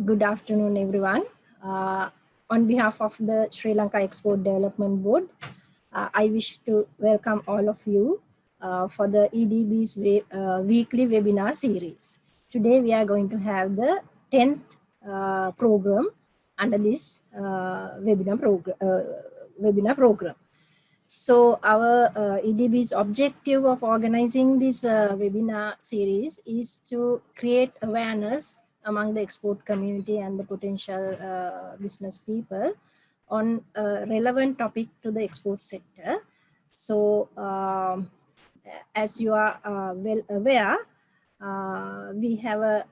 Good afternoon, everyone. On behalf of the Sri Lanka Export Development Board, I wish to welcome all of you for the EDB's weekly webinar series. Today, we are going to have the 10th program under this webinar program. So our EDB's objective of organizing this webinar series is to create awareness among the export community and the potential business people on a relevant topic to the export sector. So as you are well aware, we have a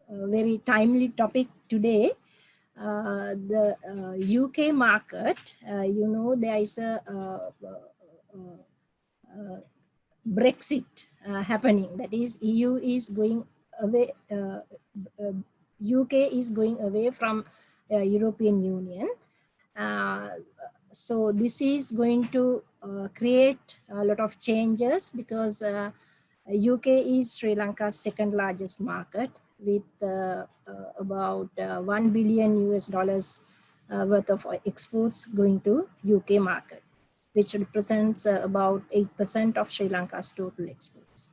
very timely topic today. The UK market, you know, there is a Brexit happening. That is, EU is going away, UK is going away from European Union. So this is going to create a lot of changes because UK is Sri Lanka's second largest market with about $1 billion US worth of exports going to UK market, which represents about 8% of Sri Lanka's total exports.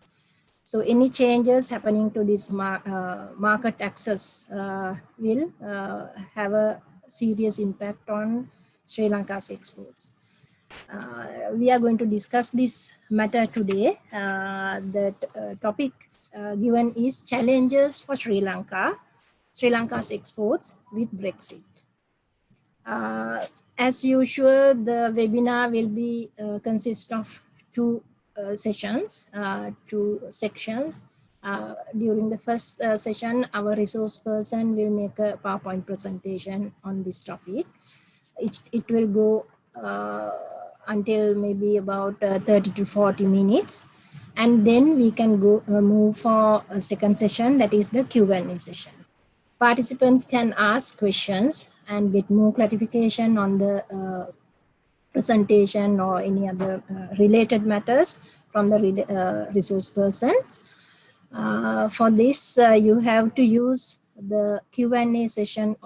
So any changes happening to this market access will have a serious impact on Sri Lanka's exports. We are going to discuss this matter today. The topic given is challenges for Sri Lanka's exports with Brexit. As usual, the webinar will be consist of two sessions, two sections. During the first session, our resource person will make a PowerPoint presentation on this topic. It will go until maybe about 30 to 40 minutes. And then we can go move for a second session, that is the Q&A session. Participants can ask questions and get more clarification on the presentation or any other related matters from the resource persons. For this, you have to use the Q&A session,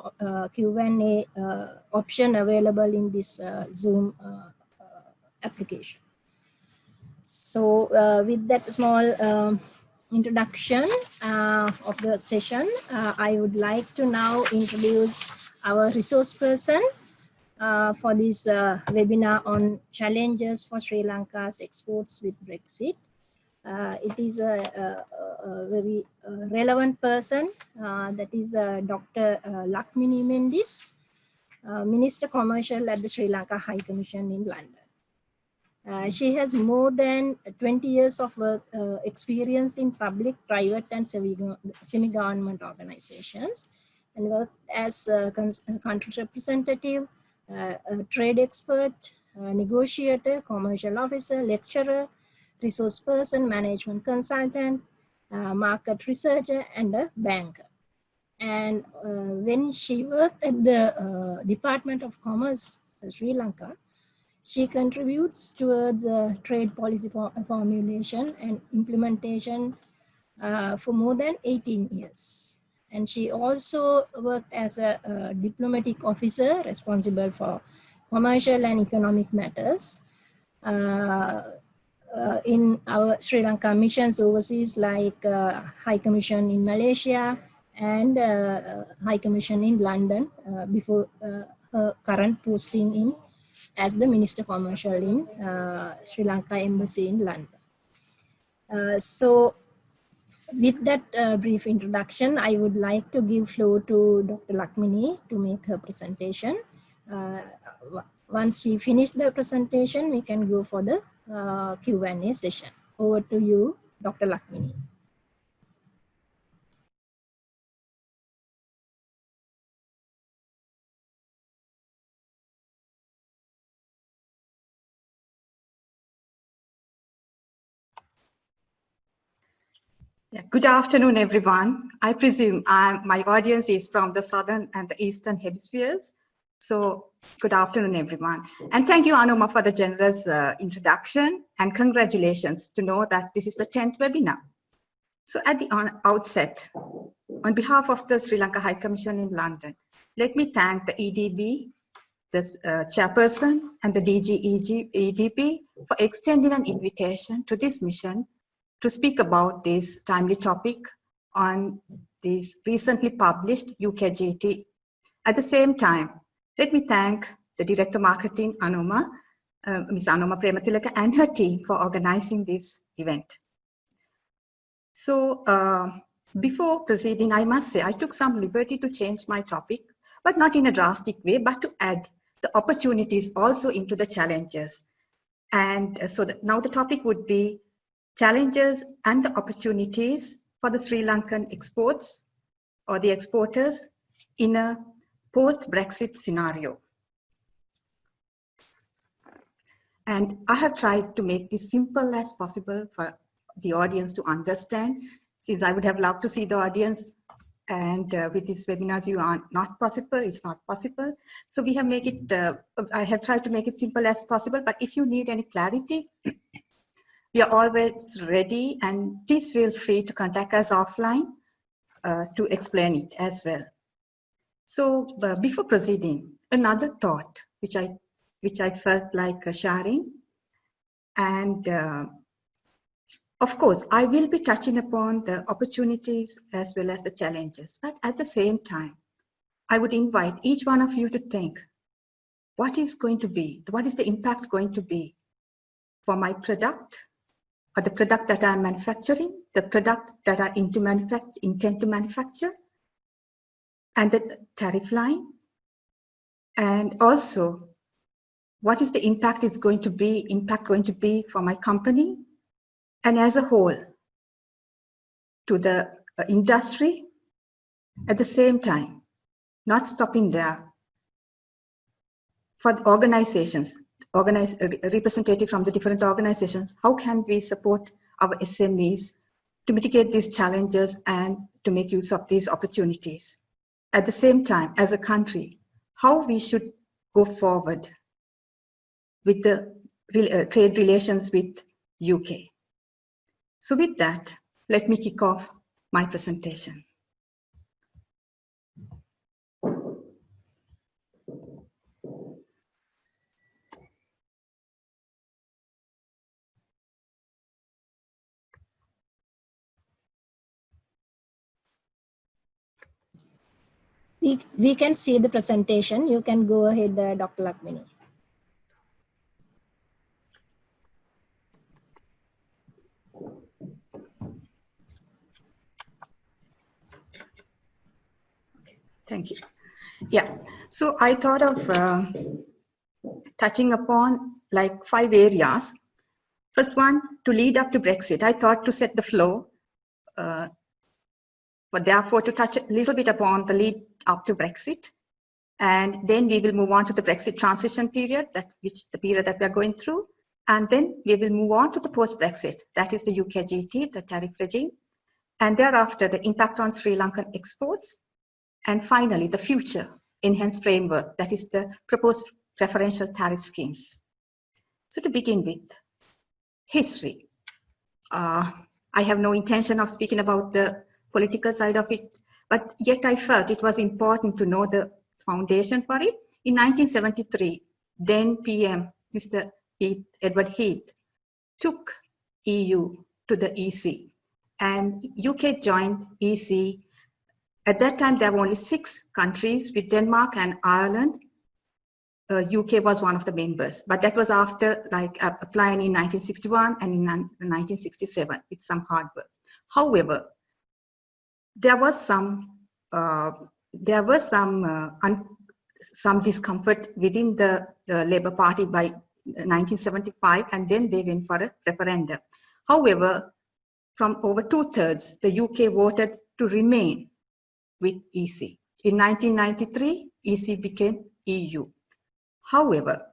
Q&A option available in this Zoom application. So with that small introduction of the session, I would like to now introduce our resource person for this webinar on challenges for Sri Lanka's exports with Brexit. It is a very relevant person, that is Dr Lakmini Mendis, Minister Commercial at the Sri Lanka High Commission in London. She has more than 20 years of work experience in public, private and semi-government organizations, and worked as a country representative, a trade expert, negotiator, commercial officer, lecturer, resource person, management consultant, market researcher, and a banker. And when she worked at the Department of Commerce, Sri Lanka, she contributes towards trade policy formulation and implementation for more than 18 years. And she also worked as a diplomatic officer responsible for commercial and economic matters in our Sri Lanka missions overseas, like High Commission in Malaysia and High Commission in London before her current posting in as the Minister Commercial in Sri Lanka Embassy in London. So with that brief introduction, I would like to give floor to Dr. Lakmini to make her presentation. Once she finishes the presentation, we can go for the Q&A session. Over to you, Dr. Lakmini. Yeah, good afternoon, everyone. I presume my audience is from the southern and the eastern hemispheres. So good afternoon, everyone. And thank you, Anuma, for the generous introduction, and congratulations to know that this is the 10th webinar. So at the outset, on behalf of the Sri Lanka High Commission in London, let me thank the EDB, the chairperson, and the EDB for extending an invitation to this mission to speak about this timely topic on this recently published UKGT. At the same time, let me thank the Director Marketing, Ms. Anoma Prematilaka, and her team for organizing this event. So before proceeding, I must say I took some liberty to change my topic, but not in a drastic way, but to add the opportunities also into the challenges. And so now the topic would be challenges and the opportunities for the Sri Lankan exports or the exporters in a post-Brexit scenario. And I have tried to make this simple as possible for the audience to understand, since I would have loved to see the audience, and with these webinars you are not possible, it's not possible. So we have made it, I have tried to make it simple as possible, but if you need any clarity, we are always ready, and please feel free to contact us offline to explain it as well. So before proceeding, another thought which I felt like sharing, and of course, I will be touching upon the opportunities as well as the challenges, but at the same time, I would invite each one of you to think, what is the impact going to be for my product, or the product that I'm manufacturing, the product that I intend to manufacture, and the tariff line, and also what is the impact going to be for my company, and as a whole, to the industry. At the same time, not stopping there, for the organizations, representative from the different organizations, how can we support our SMEs to mitigate these challenges and to make use of these opportunities? At the same time, as a country, how we should go forward with the trade relations with UK. So with that, let me kick off my presentation. We can see the presentation. You can go ahead, Dr. Lakmini. Thank you. Yeah, so I thought of touching upon like 5 areas. First one, to lead up to Brexit. I thought to set the flow, but therefore to touch a little bit upon the lead up to Brexit. And then we will move on to the Brexit transition period, the period that we are going through. And then we will move on to the post-Brexit, that is the UKGT, the tariff regime. And thereafter, the impact on Sri Lankan exports. And finally, the future enhanced framework, that is the proposed preferential tariff schemes. So to begin with, history. I have no intention of speaking about the political side of it, but yet I felt it was important to know the foundation for it. In 1973, then PM, Mr. Edward Heath, took EU to the EC, and UK joined EC. At that time, there were only 6 countries with Denmark and Ireland. UK was one of the members, but that was after applying in 1961 and in 1967 with some hard work. However, there was some discomfort within the Labour Party by 1975, and then they went for a referendum. However, from over 2/3, the UK voted to remain with EC. In 1993, EC became EU. However,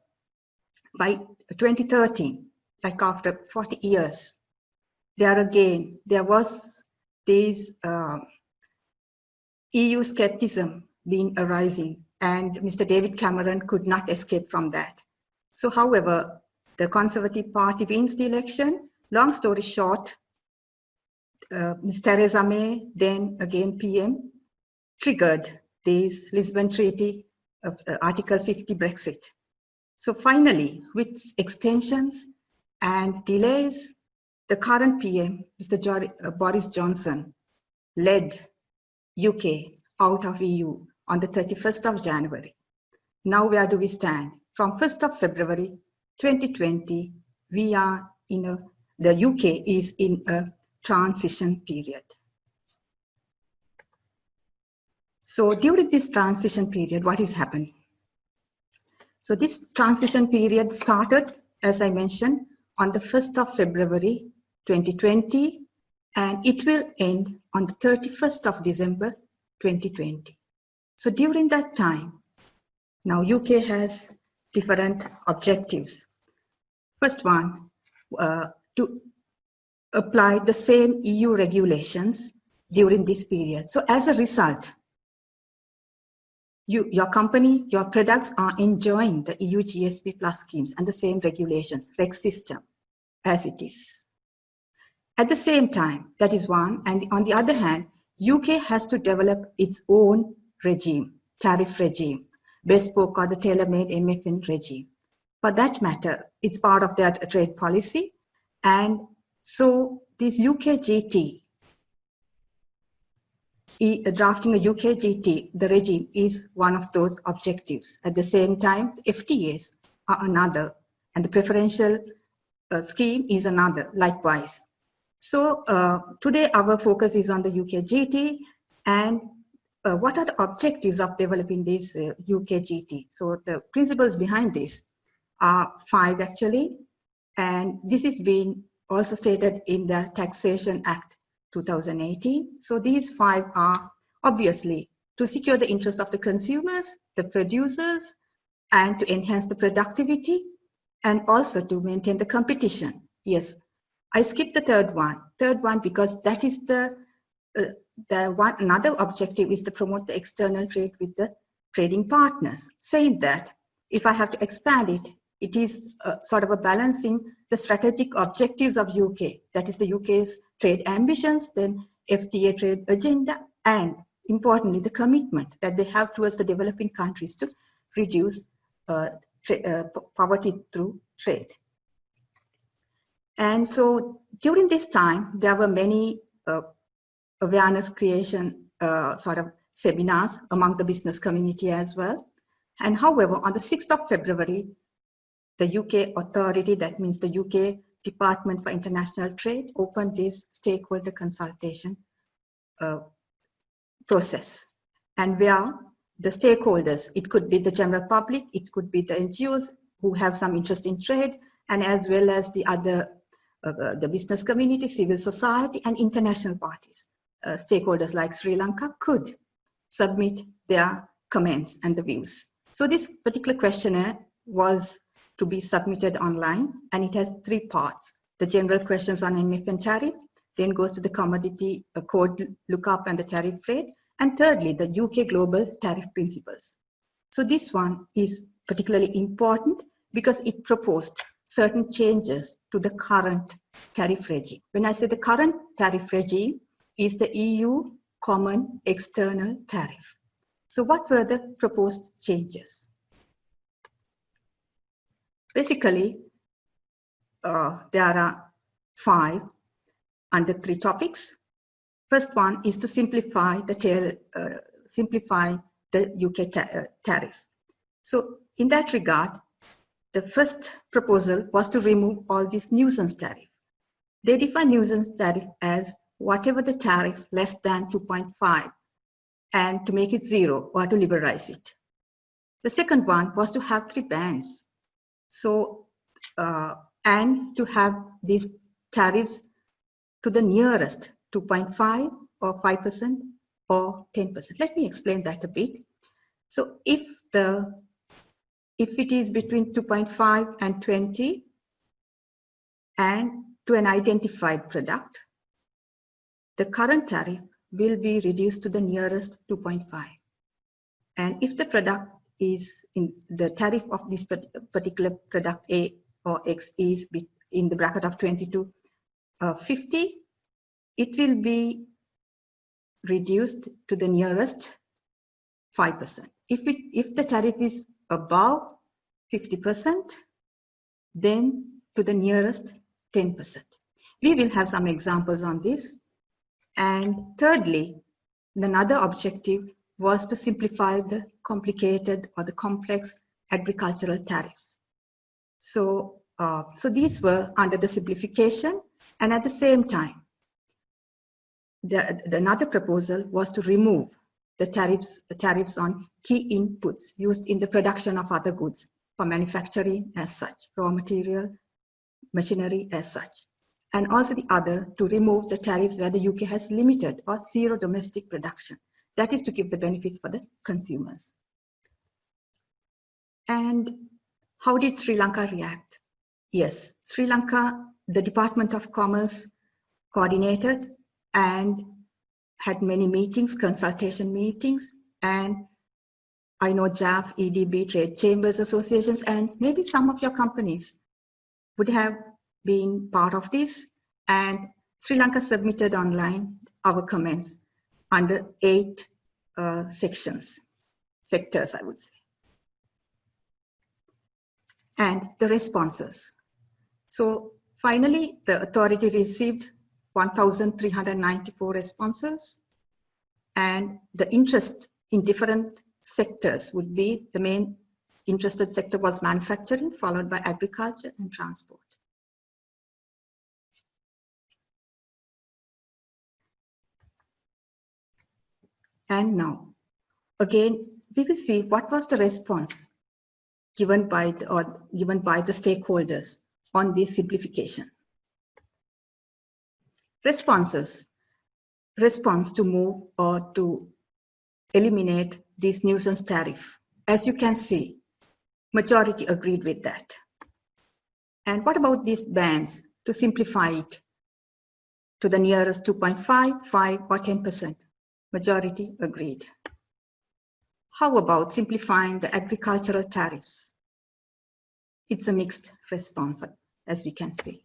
by 2013, like after 40 years, there was this EU skepticism arising, and Mr. David Cameron could not escape from that. So, however, the Conservative Party wins the election. Long story short, Ms. Theresa May, then again PM, triggered this Lisbon Treaty of Article 50 Brexit. So finally, with extensions and delays, the current PM, Mr. Boris Johnson, led UK out of EU on the 31st of January. Now where do we stand? From 1st of February 2020, we are the UK is in a transition period. So during this transition period, what is happening? So this transition period started, as I mentioned, on the 1st of February 2020, and it will end on the 31st of December 2020. So during that time, now UK has different objectives. First one, to apply the same EU regulations during this period. So as a result, your company, your products are enjoying the EU GSP Plus schemes and the same regulations, reg system, as it is. At the same time, that is one, and on the other hand, UK has to develop its own regime, tariff regime, bespoke or the tailor-made MFN regime. For that matter, it's part of their trade policy, and so this UKGT, drafting a UKGT, the regime is one of those objectives. At the same time, FTAs are another, and the preferential scheme is another, likewise. So today our focus is on the UKGT and what are the objectives of developing this UKGT. So the principles behind this are 5 actually, and this is being also stated in the Taxation Act 2018. So these 5 are obviously to secure the interest of the consumers, the producers, and to enhance the productivity, and also to maintain the competition. Yes, I skipped the third one because that is the one. Another objective is to promote the external trade with the trading partners. Saying that, if I have to expand it, it is sort of a balancing the strategic objectives of UK, that is the UK's trade ambitions, then FTA trade agenda, and importantly, the commitment that they have towards the developing countries to reduce poverty through trade. And so during this time, there were many awareness creation sort of seminars among the business community as well. And however, on the 6th of February, the UK authority, that means the UK Department for International Trade, opened this stakeholder consultation process. And where the stakeholders, it could be the general public, it could be the NGOs who have some interest in trade, and as well as the other, the business community, civil society, and international parties. Stakeholders like Sri Lanka could submit their comments and the views. So this particular questionnaire was to be submitted online, and it has 3 parts. The general questions on MFN tariff, then goes to the commodity code lookup and the tariff rate, and thirdly, the UK global tariff principles. So this one is particularly important because it proposed certain changes to the current tariff regime. When I say the current tariff regime is the EU Common External Tariff. So what were the proposed changes? Basically, there are 5 under 3 topics. First one is to simplify the UK tariff. So in that regard, the first proposal was to remove all these nuisance tariff. They define nuisance tariff as whatever the tariff less than 2.5 and to make it 0 or to liberalize it. The second one was to have 3 bands. So, and to have these tariffs to the nearest 2.5 or 5% or 10%. Let me explain that a bit. So if it is between 2.5 and 20 and to an identified product, the current tariff will be reduced to the nearest 2.5. And if the product is in the tariff of this particular product A or X is in the bracket of 20 to 50, it will be reduced to the nearest 5%. If the tariff is above 50%, then to the nearest 10%. We will have some examples on this. And thirdly, another objective was to simplify the complicated or the complex agricultural tariffs. So these were under the simplification, and at the same time, another proposal was to remove the tariffs on key inputs used in the production of other goods for manufacturing as such, raw material, machinery as such. And also the other, to remove the tariffs where the UK has limited or zero domestic production. That is to give the benefit for the consumers. And how did Sri Lanka react? Yes, Sri Lanka, the Department of Commerce coordinated and had many meetings, consultation meetings, and I know JAF, EDB, trade chambers, associations, and maybe some of your companies would have been part of this. And Sri Lanka submitted online our comments under 8 sectors, I would say. And the responses. So finally, the authority received 1,394 responses, and the interest in different sectors would be, the main interested sector was manufacturing, followed by agriculture and transport. And now, again, we will see what was the response given by the stakeholders on this simplification. Response to move or to eliminate this nuisance tariff. As you can see, majority agreed with that. And what about these bans to simplify it to the nearest 2.5, 5 or 10%? Majority agreed. How about simplifying the agricultural tariffs? It's a mixed response, as we can see.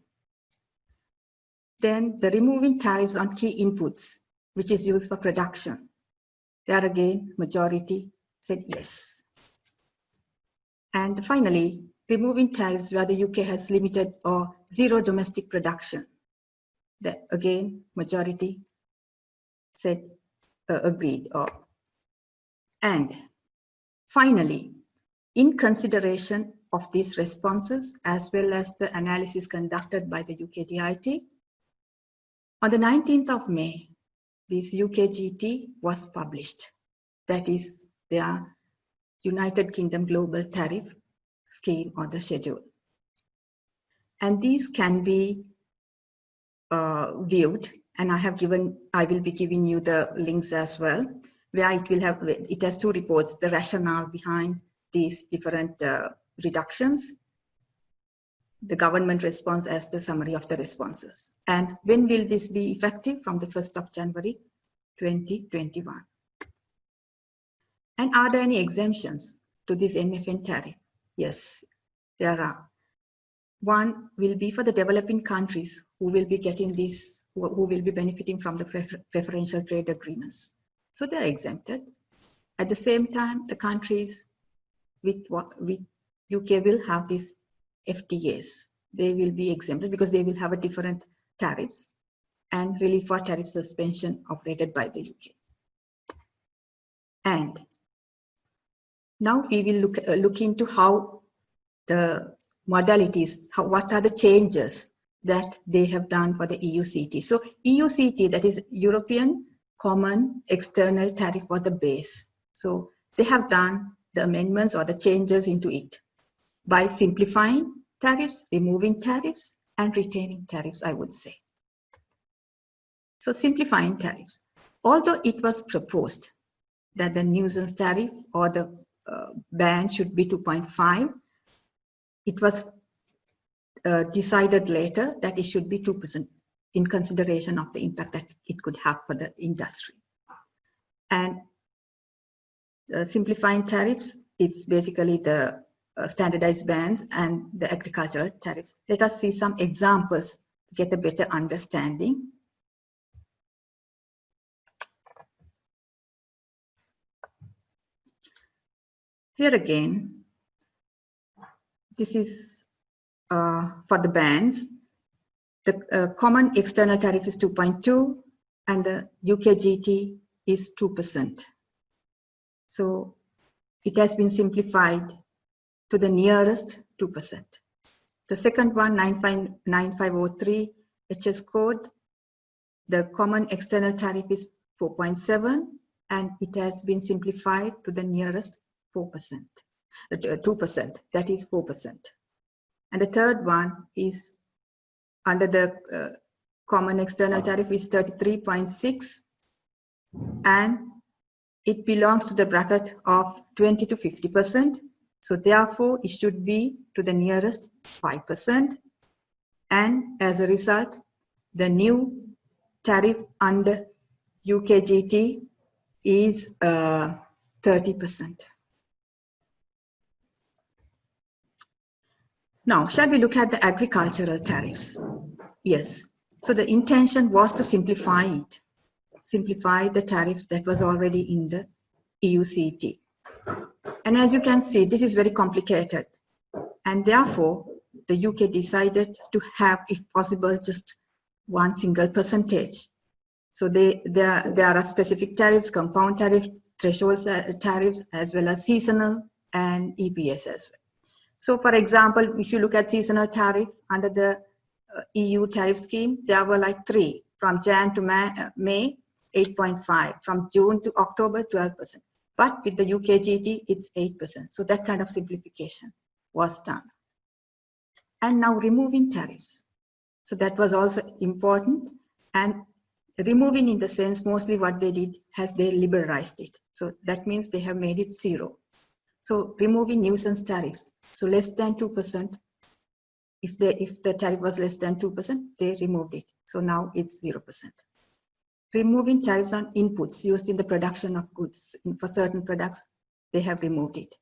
Then the removing tariffs on key inputs, which is used for production. There again, majority said yes. And finally, removing tariffs where the UK has limited or zero domestic production. That again, majority said agreed. And finally, in consideration of these responses, as well as the analysis conducted by the UKGT, on the 19th of May, this UKGT was published. That is their United Kingdom Global Tariff scheme or the schedule. And these can be viewed, and I will be giving you the links as well, where it has 2 reports, the rationale behind these different reductions, the government response as the summary of the responses. And when will this be effective? From the 1st of January 2021. And are there any exemptions to this MFN tariff? Yes, there are. One will be for the developing countries who will be getting this, who will be benefiting from the preferential trade agreements. So they are exempted. At the same time, the countries with UK will have these FTAs. They will be exempted because they will have a different tariffs and relief for tariff suspension operated by the UK. And now we will look into how the modalities, what are the changes that they have done for the EUCT. So EUCT, that is European Common External Tariff, for the base. So they have done the amendments or the changes into it by simplifying tariffs, removing tariffs, and retaining tariffs, I would say. So simplifying tariffs. Although it was proposed that the nuisance tariff or the ban should be 2.5, it was decided later that it should be 2% in consideration of the impact that it could have for the industry. And simplifying tariffs, it's basically the standardized bans and the agricultural tariffs. Let us see some examples to get a better understanding. Here again, this is for the bands. The common external tariff is 2.2 and the UKGT is 2%. So it has been simplified to the nearest 2%. The second one, 9503 HS code, the common external tariff is 4.7 and it has been simplified to the nearest 4%, 2%, that is 4%. And the third one is under the common external tariff is 33.6 and it belongs to the bracket of 20 to 50%. So therefore, it should be to the nearest 5%. And as a result, the new tariff under UKGT is 30%. Now, shall we look at the agricultural tariffs? Yes. So the intention was to simplify it, simplify the tariff that was already in the EUCT. And as you can see, this is very complicated. And therefore, the UK decided to have, if possible, just one single percentage. So there are specific tariffs, compound tariff, threshold tariffs, as well as seasonal and EPS as well. So for example, if you look at seasonal tariff under the EU tariff scheme, there were like 3, from Jan to May, 8.5, from June to October, 12%. But with the UKGT, it's 8%. So that kind of simplification was done. And now removing tariffs. So that was also important. And removing in the sense, mostly what they did has they liberalized it. So that means they have made it 0. So removing nuisance tariffs. So less than 2%. If the tariff was less than 2%, they removed it. So now it's 0%. Removing tariffs on inputs used in the production of goods. For certain products, they have removed it.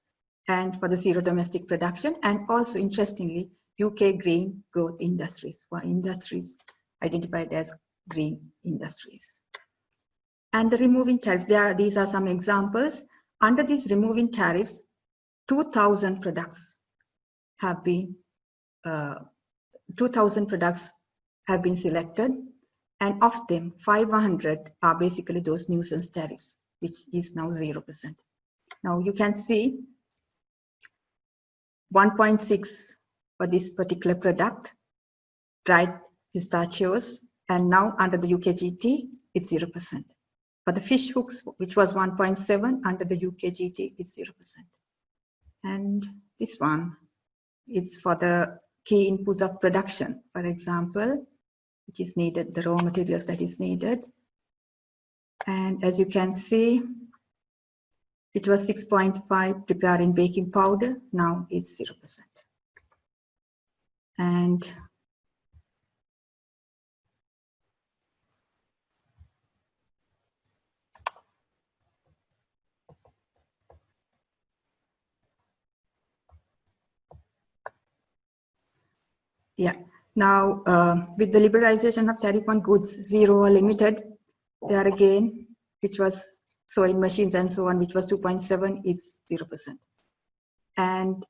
And for the zero domestic production, and also interestingly, UK green growth industries, for industries identified as green industries. And the removing tariffs, these are some examples. Under these removing tariffs, 2,000 products have been 2,000 products have been selected, and of them 500 are basically those nuisance tariffs, which is now 0%. Now you can see 1.6 for this particular product, dried pistachios, and now under the UKGT it's 0%. For the fish hooks, which was 1.7 under the UKGT, it's 0%. And this one is for the key inputs of production, for example, which is needed, the raw materials that is needed. And as you can see, it was 6.5 preparing baking powder, now it's 0%. And yeah, now with the liberalization of tariff on goods, zero or limited, there again, which was sewing machines and so on, which was 2.7, it's 0%. And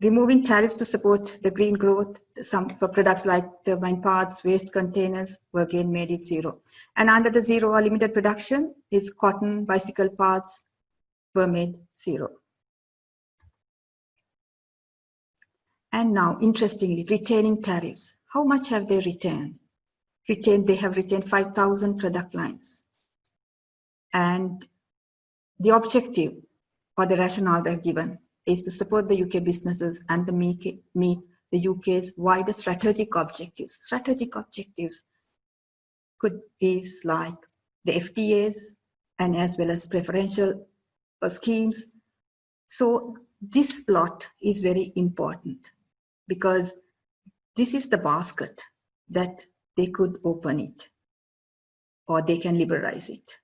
removing tariffs to support the green growth, some for products like turbine parts, waste containers were again made it 0. And under the zero or limited production is cotton, bicycle parts were made 0. And now, interestingly, retaining tariffs. How much have they retained? They have retained 5,000 product lines. And the objective or the rationale they're given is to support the UK businesses and meet the UK's wider strategic objectives. Strategic objectives could be like the FTAs and as well as preferential schemes. So this lot is very important because this is the basket that they could open it or they can liberalize it.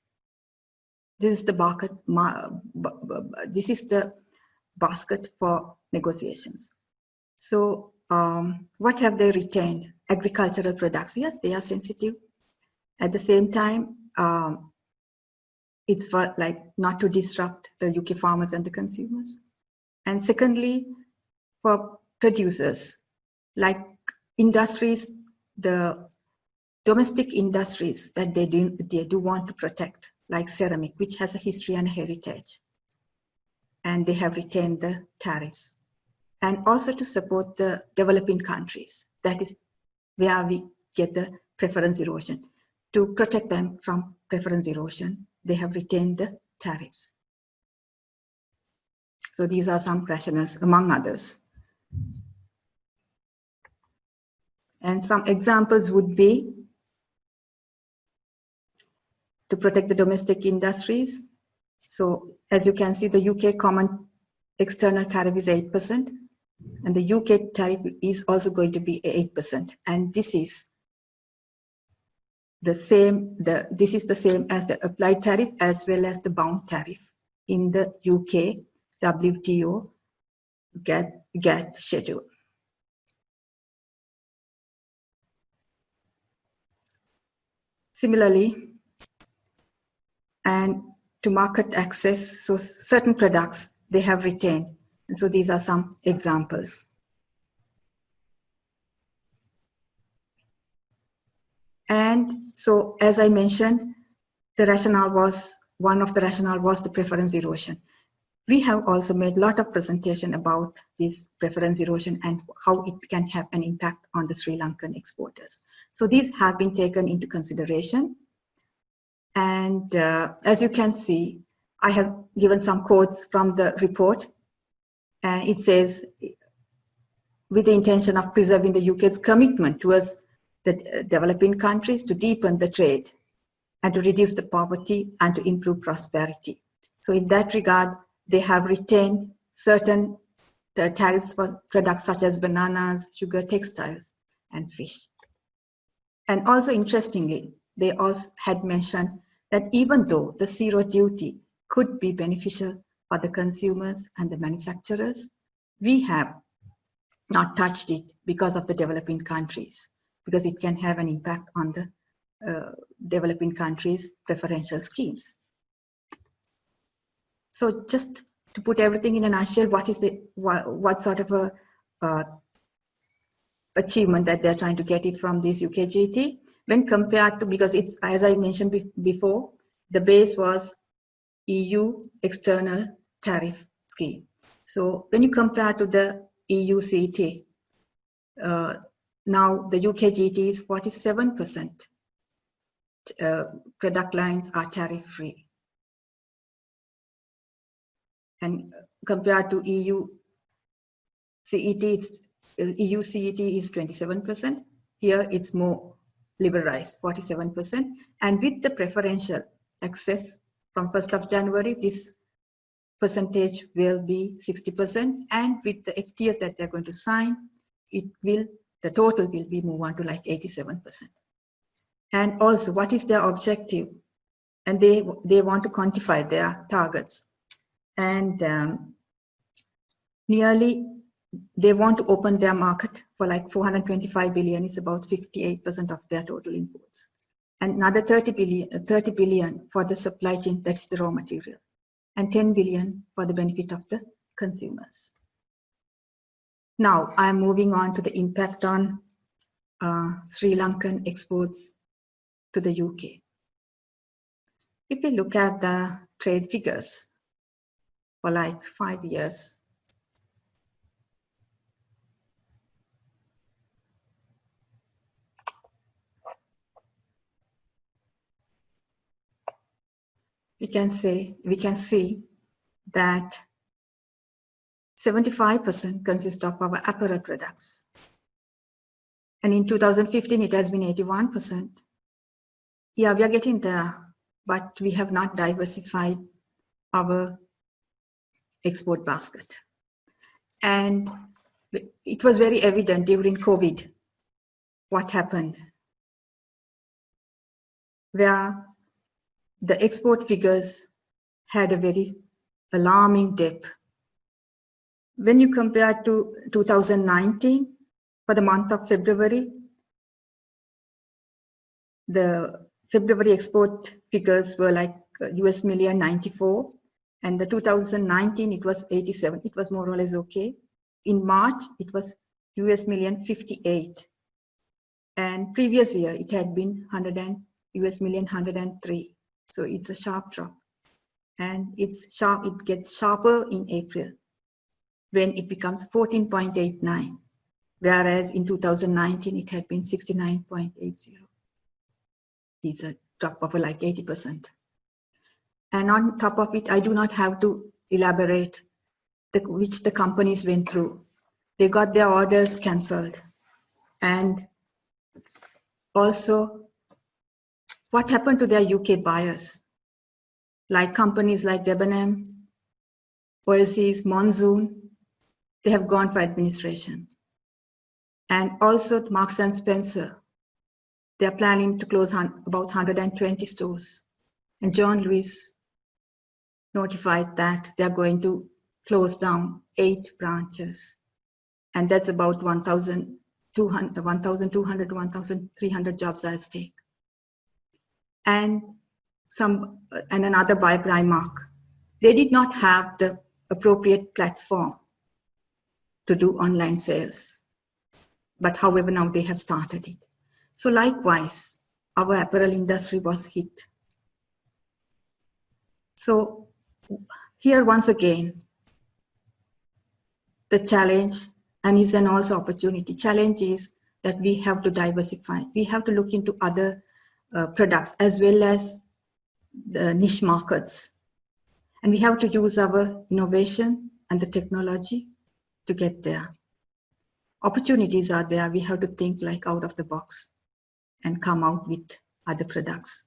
This is the basket. This is the basket for negotiations. So what have they retained? Agricultural products. Yes, they are sensitive. At the same time, it's for like not to disrupt the UK farmers and the consumers. And secondly, for producers, like industries, the domestic industries that they do want to protect, like ceramic, which has a history and a heritage, and they have retained the tariffs. And also to support the developing countries, that is where we get the preference erosion. To protect them from preference erosion, they have retained the tariffs. So these are some rationales among others. And some examples would be to protect the domestic industries. So as you can see, the UK common external tariff is 8%, and the UK tariff is also going to be 8%. And this is the same, this is the same as the applied tariff as well as the bound tariff in the UK WTO GATT schedule. Similarly, and to market access, so certain products they have retained. And so these are some examples. And so, as I mentioned, the rationale was, one of the rationale was the preference erosion. We have also made a lot of presentation about this preference erosion and how it can have an impact on the Sri Lankan exporters. So these have been taken into consideration. And as you can see, I have given some quotes from the report. And it says, with the intention of preserving the UK's commitment towards the developing countries to deepen the trade and to reduce the poverty and to improve prosperity. So in that regard, they have retained certain tariffs for products such as bananas, sugar, textiles, and fish. And also interestingly, they also had mentioned that even though the zero duty could be beneficial for the consumers and the manufacturers, we have not touched it because of the developing countries, because it can have an impact on the developing countries' preferential schemes. So just to put everything in a nutshell, what sort of a achievement that they're trying to get it from this UKGT when compared to, because it's, as I mentioned before, the base was EU external tariff scheme. So when you compare to the EU CET, now the UKGT is 47%. Product lines are tariff free. And compared to EU CET, EU CET is 27%. Here it's more liberalized, 47%. And with the preferential access from 1st of January, this percentage will be 60%. And with the FTAs that they're going to sign, the total will be move on to like 87%. And also, what is their objective? And they want to quantify their targets. And nearly, they want to open their market for like 425 billion, is about 58% of their total imports. And another 30 billion for the supply chain, that is the raw material. And 10 billion for the benefit of the consumers. Now, I'm moving on to the impact on Sri Lankan exports to the UK. If we look at the trade figures for like 5 years, we can see that 75% consist of our apparel products. And in 2015, it has been 81%. Yeah, we are getting there, but we have not diversified our export basket. And it was very evident during COVID what happened, where the export figures had a very alarming dip. When you compare to 2019, for the month of February, the February export figures were like US million 94, and the 2019 it was 87. It was more or less okay. In March it was US million 58, and previous year it had been US million 103. So it's a sharp drop, and it's sharp. It gets sharper in April when it becomes 14.89, whereas in 2019 it had been 69.80. It's a drop of like 80%. And on top of it, I do not have to elaborate which the companies went through. They got their orders cancelled. And also, what happened to their UK buyers? Like companies like Debenham, Oasis, Monsoon, they have gone for administration. And also Marks and Spencer, they're planning to close about 120 stores. And John Lewis notified that they're going to close down 8 branches. And that's about 1,200, 1,300 jobs at stake. And another by Primark. They did not have the appropriate platform to do online sales. But however, now they have started it. So likewise, our apparel industry was hit. So here once again, the challenge, and is an also opportunity. Challenge is that we have to diversify. We have to look into other products as well as the niche markets. And we have to use our innovation and the technology to get there. Opportunities are there. We have to think like out of the box and come out with other products.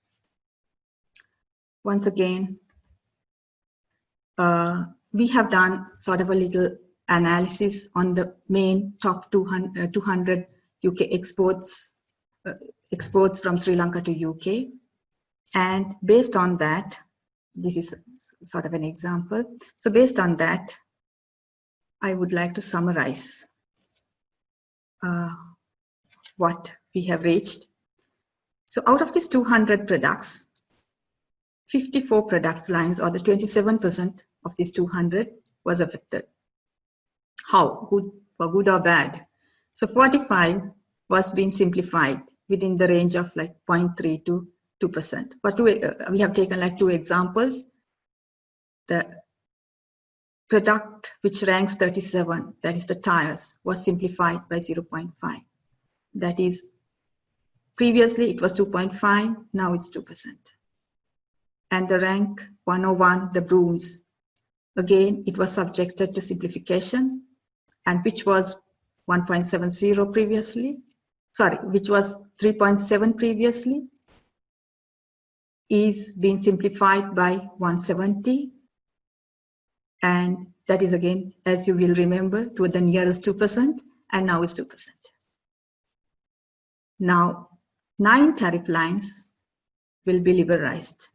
Once again, we have done sort of a little analysis on the main top 200 UK exports from Sri Lanka to UK. And based on that, this is sort of an example. So based on that, I would like to summarize what we have reached. So out of these 200 products, 54 products lines, or the 27% of these 200 was affected. How? Good, for good or bad? So 45 was being simplified within the range of like 0.3 to 2%. For we have taken like 2 examples. The product which ranks 37, that is the tires, was simplified by 0.5. That is, previously it was 2.5, now it's 2%. And the rank 101, the brooms, again, it was subjected to simplification, and which was 1.70 previously, sorry, which was 3.7 previously, is being simplified by 170. And that is again, as you will remember, to the nearest 2%, and now it's 2%. Now, 9 tariff lines will be liberalized.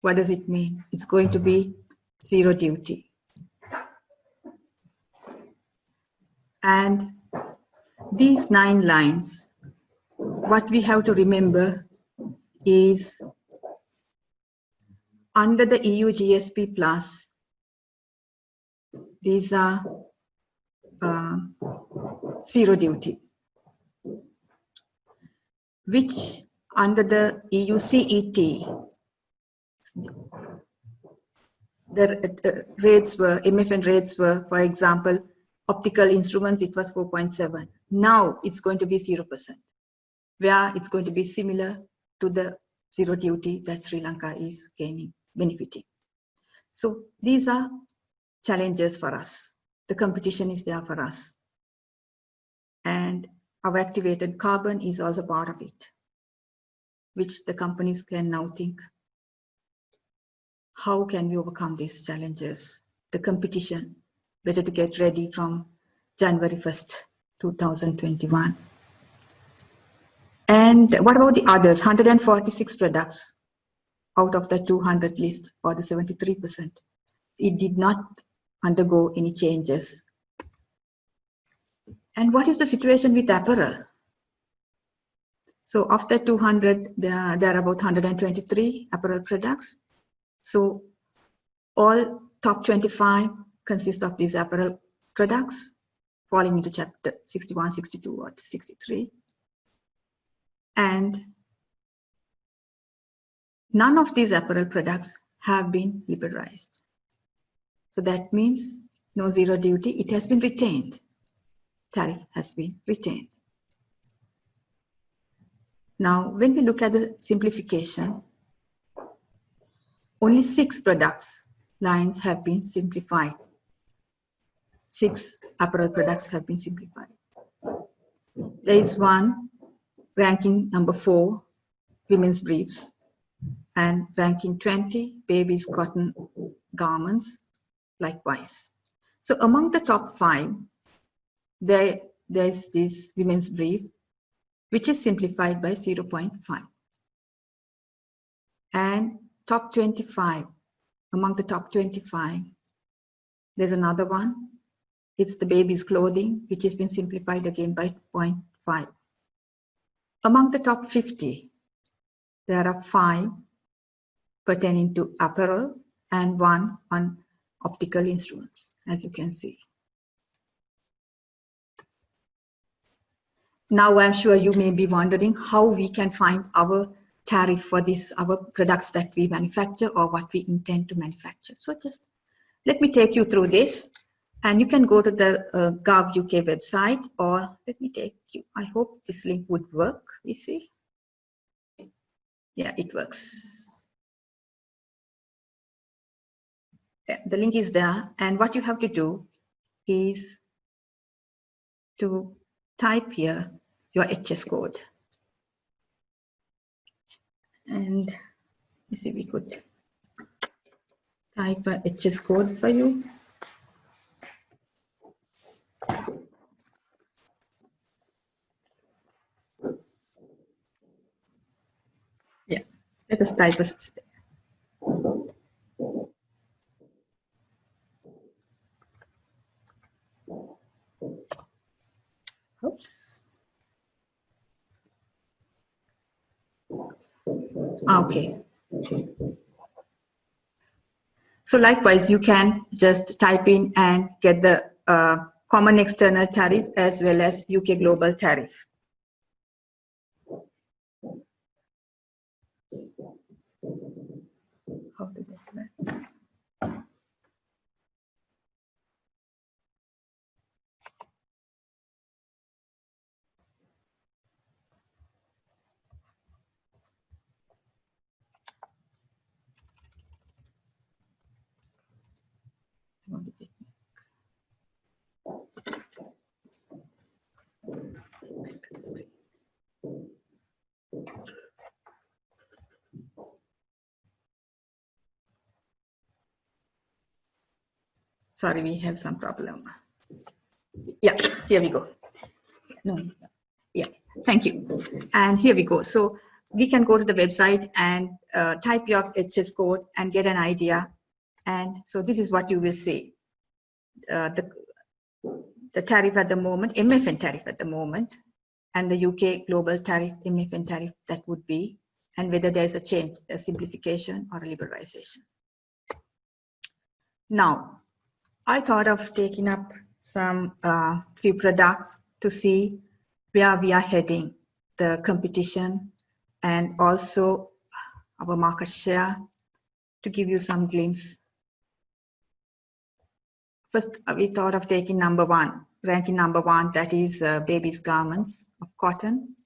What does it mean? It's going to be zero duty. And these 9 lines, what we have to remember is under the EU GSP Plus, these are zero duty, which under the EU CET, the rates were, MFN rates were, for example, optical instruments, it was 4.7. Now it's going to be 0%, where it's going to be similar to the zero duty that Sri Lanka is benefiting. So these are challenges for us. The competition is there for us. And our activated carbon is also part of it, which the companies can now think, how can we overcome these challenges? The competition, better to get ready from January 1st, 2021. And what about the others? 146 products out of the 200 list, or the 73%. It did not undergo any changes. And what is the situation with apparel? So of the 200, there are about 123 apparel products. So all top 25 consist of these apparel products falling into chapter 61, 62 or 63. And none of these apparel products have been liberalized. So that means no zero duty, it has been retained. Tariff has been retained. Now, when we look at the simplification, only 6 products lines have been simplified. 6 apparel products have been simplified. There is one ranking number 4, women's briefs, and ranking 20, babies' cotton garments, likewise. So among the top 5, there's this women's brief, which is simplified by 0.5. And top 25, among the top 25, there's another one. It's the baby's clothing, which has been simplified again by 0.5. Among the top 50, there are 5 pertaining to apparel and 1 on optical instruments, as you can see. Now, I'm sure you may be wondering how we can find our tariff for our products that we manufacture or what we intend to manufacture. So just let me take you through this, and you can go to the Gov UK website, or let me take you. I hope this link would work. We see. Yeah, it works. Yeah, the link is there, and what you have to do is to type here your HS code. And you see, we could type a HS code for you. Yeah, let us type a. Oops. Okay. So likewise, you can just type in and get the common external tariff as well as UK global tariff. How to do that? Sorry, we have some problem. Yeah, here we go. No, yeah, thank you. And here we go. So we can go to the website and type your HS code and get an idea. And so this is what you will see. The tariff at the moment, MFN tariff at the moment, and the UK global tariff, MFN tariff that would be, and whether there's a change, a simplification or a liberalization. Now, I thought of taking up some few products to see where we are heading, the competition, and also our market share, to give you some glimpse. First, we thought of taking number 1, ranking number 1, that is baby's garments of cotton.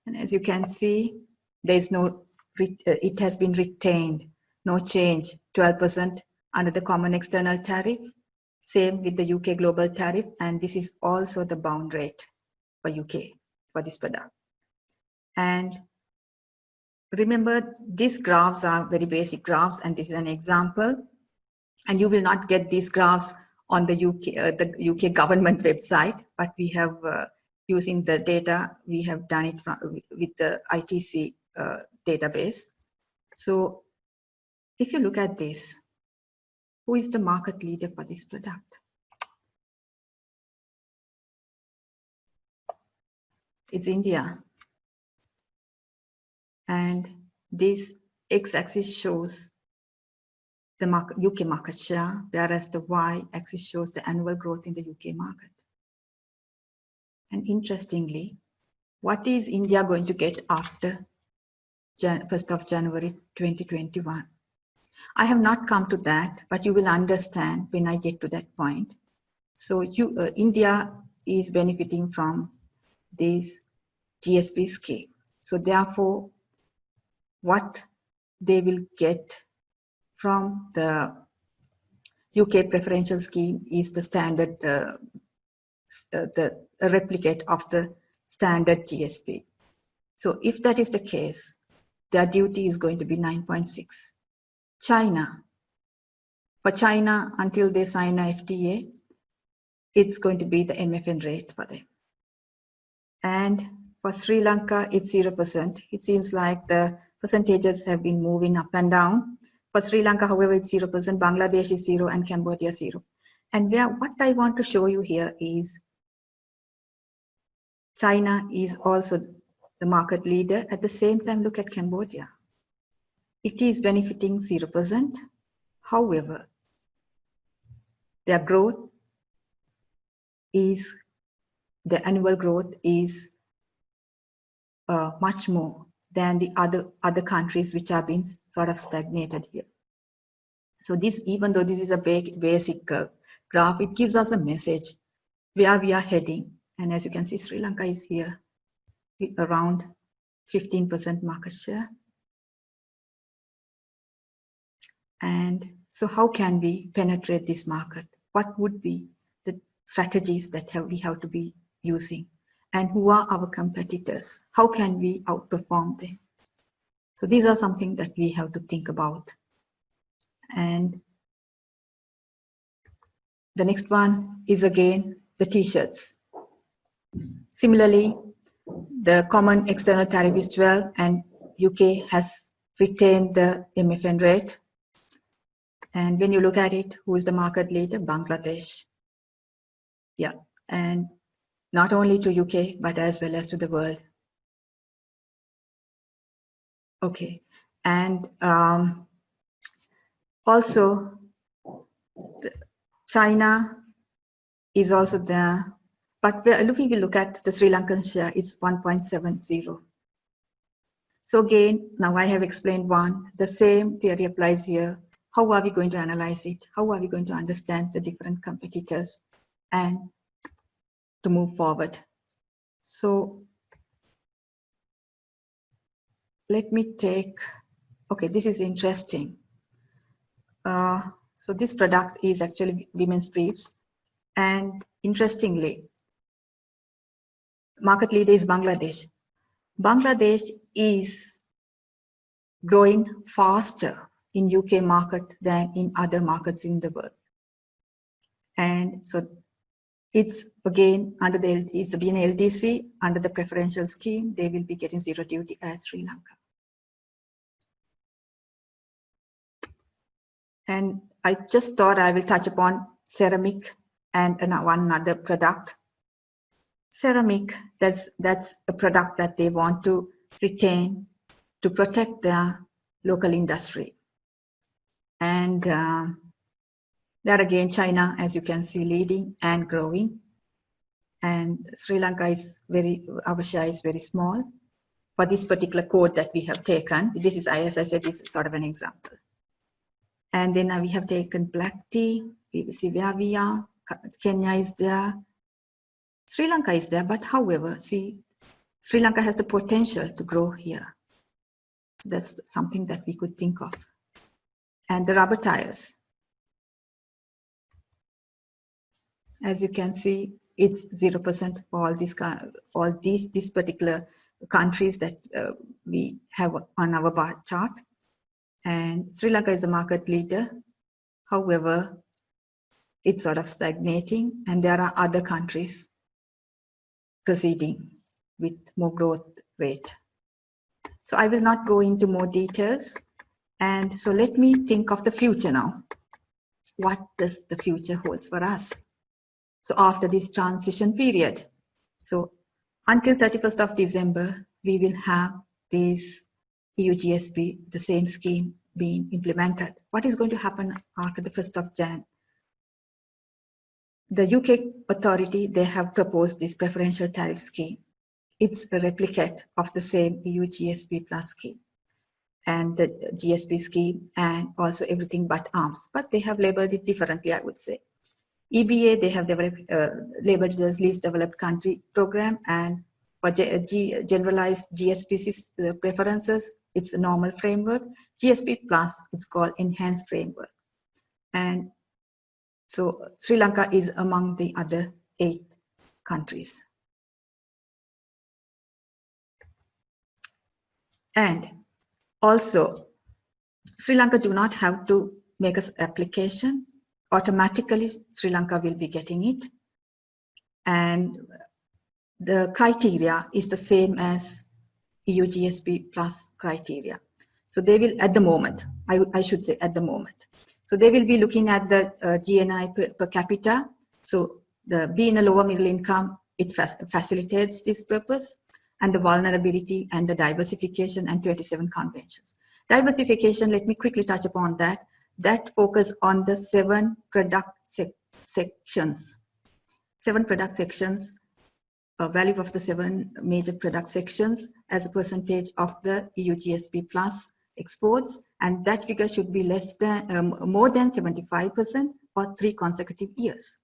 And as you can see, there's no, it has been retained, no change, 12% under the common external tariff. Same with the UK global tariff, and this is also the bound rate for UK for this product. And remember, these graphs are very basic graphs, and this is an example. And you will not get these graphs on the UK government website, but we have using the data, we have done it with the ITC database. So if you look at this, who is the market leader for this product? It's India. And this x-axis shows UK market share, whereas the y-axis shows the annual growth in the UK market. And interestingly, what is India going to get after 1st of January 2021? I have not come to that, but you will understand when I get to that point. So India is benefiting from this GSP scheme. So therefore, what they will get from the UK preferential scheme is the standard, the replicate of the standard GSP. So if that is the case, their duty is going to be 9.6. China, for China, until they sign a FTA, it's going to be the MFN rate for them. And for Sri Lanka, it's 0%. It seems like the percentages have been moving up and down. For Sri Lanka, however, it's 0%, Bangladesh is 0, and Cambodia 0. And what I want to show you here is China is also the market leader. At the same time, look at Cambodia. It is benefiting 0%. However, their growth is, the annual growth is much more than the other countries which have been sort of stagnated here. So this, even though this is a basic graph, it gives us a message where we are heading. And as you can see, Sri Lanka is here with around 15% market share. And so how can we penetrate this market? What would be the strategies that we have to be using? And who are our competitors? How can we outperform them? So these are something that we have to think about. And the next one is again the t-shirts. Similarly, the common external tariff is 12 and UK has retained the MFN rate. And when you look at it, who is the market leader? Bangladesh. Yeah, and not only to UK, but as well as to the world. Okay, and also China is also there, but if we look at the Sri Lankan share, it's 1.70. So again, now I have explained one, the same theory applies here. How are we going to analyze it? How are we going to understand the different competitors and to move forward? So let me take, okay, this is interesting. So this product is actually women's briefs. And interestingly, market leader is Bangladesh. Bangladesh is growing faster in UK market than in other markets in the world. And so it's again under the, it's being LDC under the preferential scheme, they will be getting zero duty as Sri Lanka. And I just thought I will touch upon ceramic and one other product. Ceramic, that's a product that they want to retain to protect their local industry. And there again, China, as you can see, leading and growing. And Sri Lanka is our share is very small. For this particular code that we have taken, this is, as I said, it's sort of an example. And then we have taken black tea, we see where we are, Kenya is there, Sri Lanka is there, but however, see, Sri Lanka has the potential to grow here. So that's something that we could think of. And the rubber tires. As you can see, it's 0% for all these particular countries that we have on our bar chart. And Sri Lanka is a market leader. However, it's sort of stagnating, and there are other countries proceeding with more growth rate. So I will not go into more details. And so let me think of the future now. What does the future holds for us? So after this transition period, so until 31st of December, we will have this EU GSP, the same scheme been implemented. What is going to happen after the 1st of Jan? The UK authority, they have proposed this preferential tariff scheme. It's a replicate of the same EU GSP plus scheme and the GSP scheme and also everything but arms, but they have labeled it differently, I would say. EBA, they have developed, labeled it as least developed country program, and for generalized GSP preferences, it's a normal framework. GSP plus, it's called enhanced framework. And so Sri Lanka is among the other 8 countries. And also, Sri Lanka do not have to make an application. Automatically, Sri Lanka will be getting it. And the criteria is the same as EU GSP plus criteria. So they will, at the moment, I should say at the moment. So they will be looking at the GNI per capita. So being a lower middle income, it facilitates this purpose, and the vulnerability and the diversification and 27 conventions. Diversification, let me quickly touch upon that. That focus on the 7 product sections. 7 product sections, a value of the 7 major product sections as a percentage of the EU GSP plus exports, and that figure should be less than more than 75% for 3 consecutive years.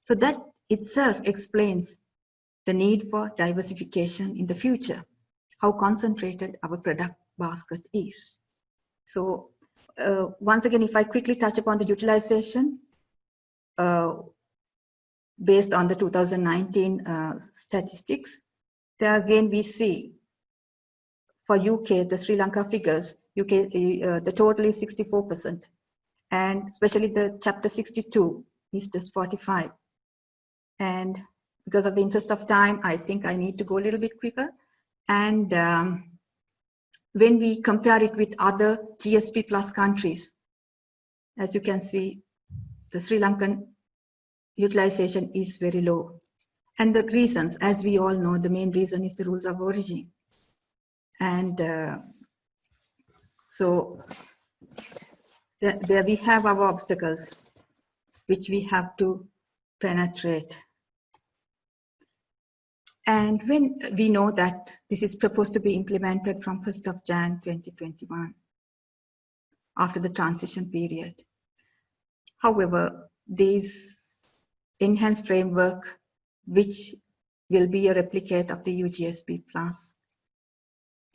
So that itself explains the need for diversification in the future, how concentrated our product basket is. So once again, if I quickly touch upon the utilization, based on the 2019 statistics, there again we see for UK, the Sri Lanka figures, UK, the total is 64%, and especially the chapter 62 is just 45. And because of the interest of time, I think I need to go a little bit quicker. And when we compare it with other GSP plus countries, as you can see, the Sri Lankan utilization is very low. And the reasons, as we all know, the main reason is the rules of origin. And so there we have our obstacles, which we have to penetrate. And when we know that this is proposed to be implemented from 1st of Jan 2021, after the transition period. However, this enhanced framework, which will be a replicate of the UGSP plus,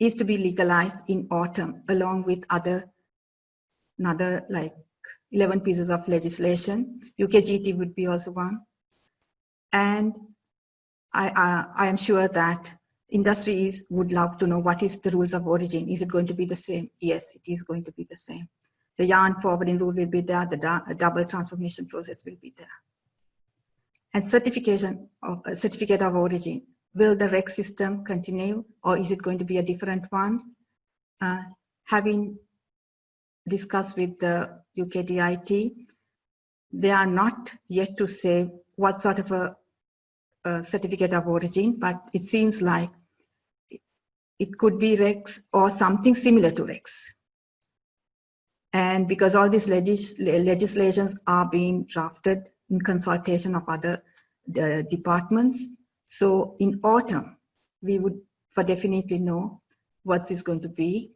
is to be legalized in autumn, along with another like 11 pieces of legislation. UKGT would be also one. And I am sure that industries would love to know what is the rules of origin. Is it going to be the same? Yes, it is going to be the same. The yarn forwarding rule will be there. The double transformation process will be there. And certificate of origin. Will the REC system continue, or is it going to be a different one? Having discussed with the UKDIT, they are not yet to say what sort of a certificate of origin, but it seems like it could be RECs or something similar to RECs. And because all these legislations are being drafted in consultation of other departments, so in autumn, we would for definitely know what is going to be.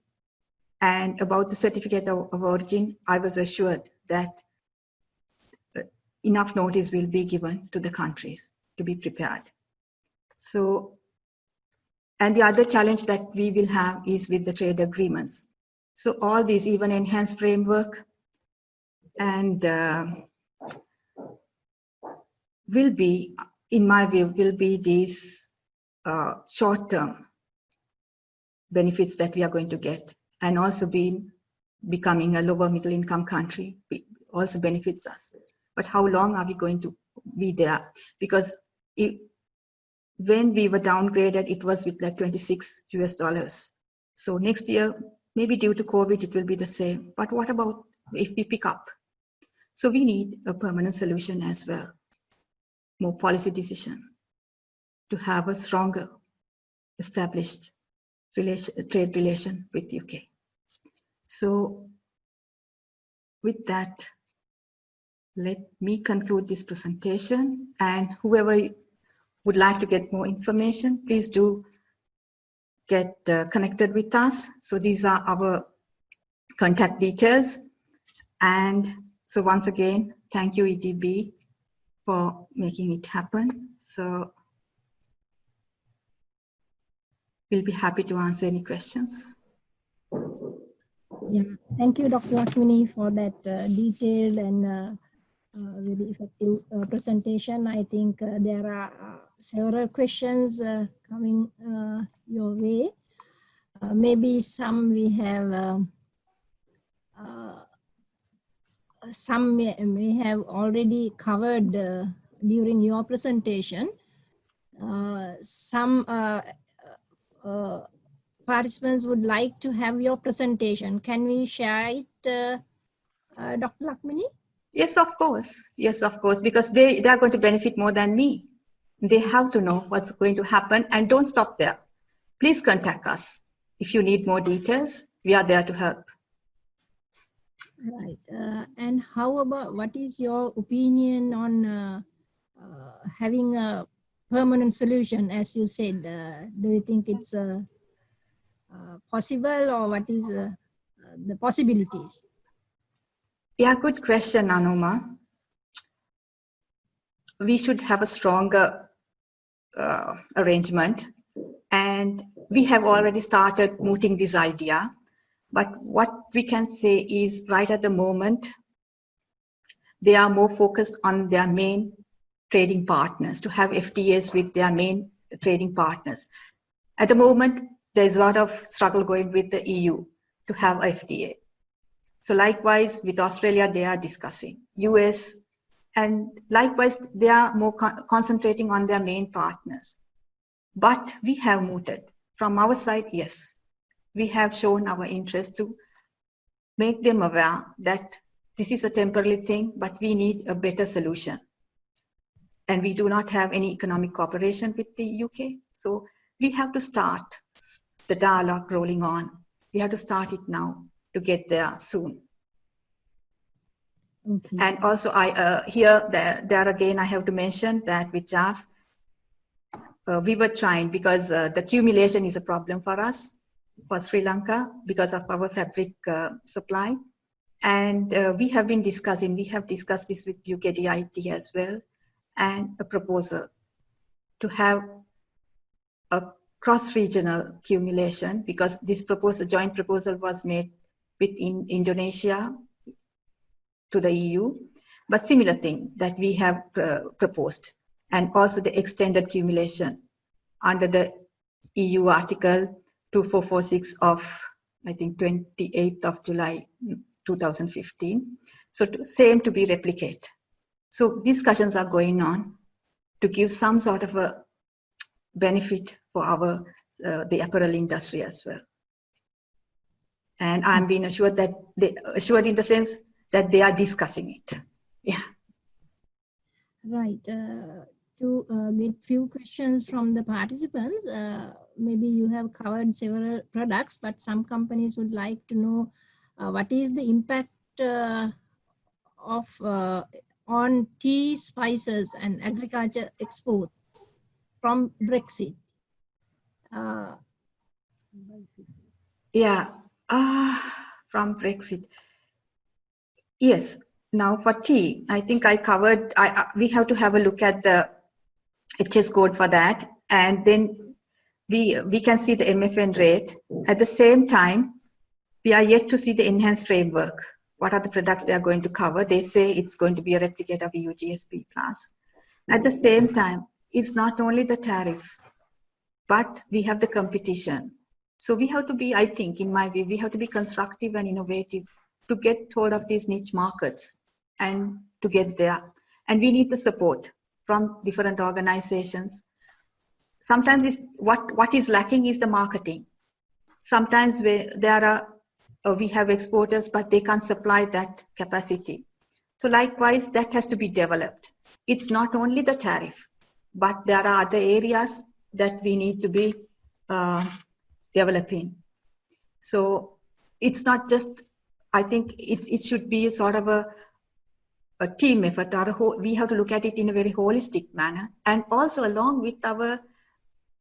And about the certificate of origin, I was assured that enough notice will be given to the countries to be prepared. So, and the other challenge that we will have is with the trade agreements. So all these, even enhanced framework, and will be, in my view, will be these short-term benefits that we are going to get, and also becoming a lower middle income country also benefits us. But how long are we going to be there? Because when we were downgraded, it was with like $26. So next year, maybe due to COVID, it will be the same. But what about if we pick up? So we need a permanent solution as well, more policy decision to have a stronger established trade relation with UK. So with that, let me conclude this presentation, and whoever would like to get more information, please do get connected with us. So these are our contact details. And so once again, thank you, EDB, for making it happen. So we'll be happy to answer any questions. Yeah, thank you, Dr. Lakmini, for that detailed and very effective presentation. I think there are several questions coming your way. Maybe some we have, some may have already covered during your presentation. Some participants would like to have your presentation. Can we share it, Dr. Lakmini? Yes, of course. Yes, of course, because they are going to benefit more than me. They have to know what's going to happen, and don't stop there. Please contact us. If you need more details, we are there to help. Right. And how about, what is your opinion on having a permanent solution, as you said? Do you think it's possible, or what is the possibilities? Yeah, good question, Anuma. We should have a stronger arrangement, and we have already started mooting this idea. But what we can say is, right at the moment, they are more focused on their main trading partners, to have FTAs with their main trading partners. At the moment, there's a lot of struggle going with the EU to have FTA. So likewise, with Australia, they are discussing. US, and likewise, they are more concentrating on their main partners. But we have mooted. From our side, yes, we have shown our interest to make them aware that this is a temporary thing, but we need a better solution. And we do not have any economic cooperation with the UK. So we have to start the dialogue rolling on. We have to start it now to get there soon. Okay. And also, there again, I have to mention that with JAF, we were trying, because the accumulation is a problem for us, for Sri Lanka, because of our fabric supply. And we have discussed this with UKGT as well, and a proposal to have a cross-regional accumulation, because this joint proposal was made within Indonesia to the EU, but similar thing that we have proposed, and also the extended accumulation under the EU Article 2446 of, I think, 28th of July 2015. So same to be replicated. So discussions are going on to give some sort of a benefit for the apparel industry as well. And I'm being assured that assured in the sense that they are discussing it. Yeah. Right. To get few questions from the participants, maybe you have covered several products, but some companies would like to know what is the impact on tea, spices and agriculture exports from Brexit? Yeah, from Brexit. Yes, now for tea, I think I covered, we have to have a look at the HS code for that, and then we can see the MFN rate. At the same time, we are yet to see the enhanced framework. What are the products they are going to cover? They say it's going to be a replicate of EU GSP+. At the same time, it's not only the tariff, but we have the competition. So we have to be, I think, in my view, we have to be constructive and innovative to get hold of these niche markets and to get there. And we need the support from different organizations. Sometimes what is lacking is the marketing. Sometimes we have exporters, but they can't supply that capacity. So likewise, that has to be developed. It's not only the tariff, but there are other areas that we need to be developing. So it's not just I think it should be sort of a team effort, or we have to look at it in a very holistic manner, and also along with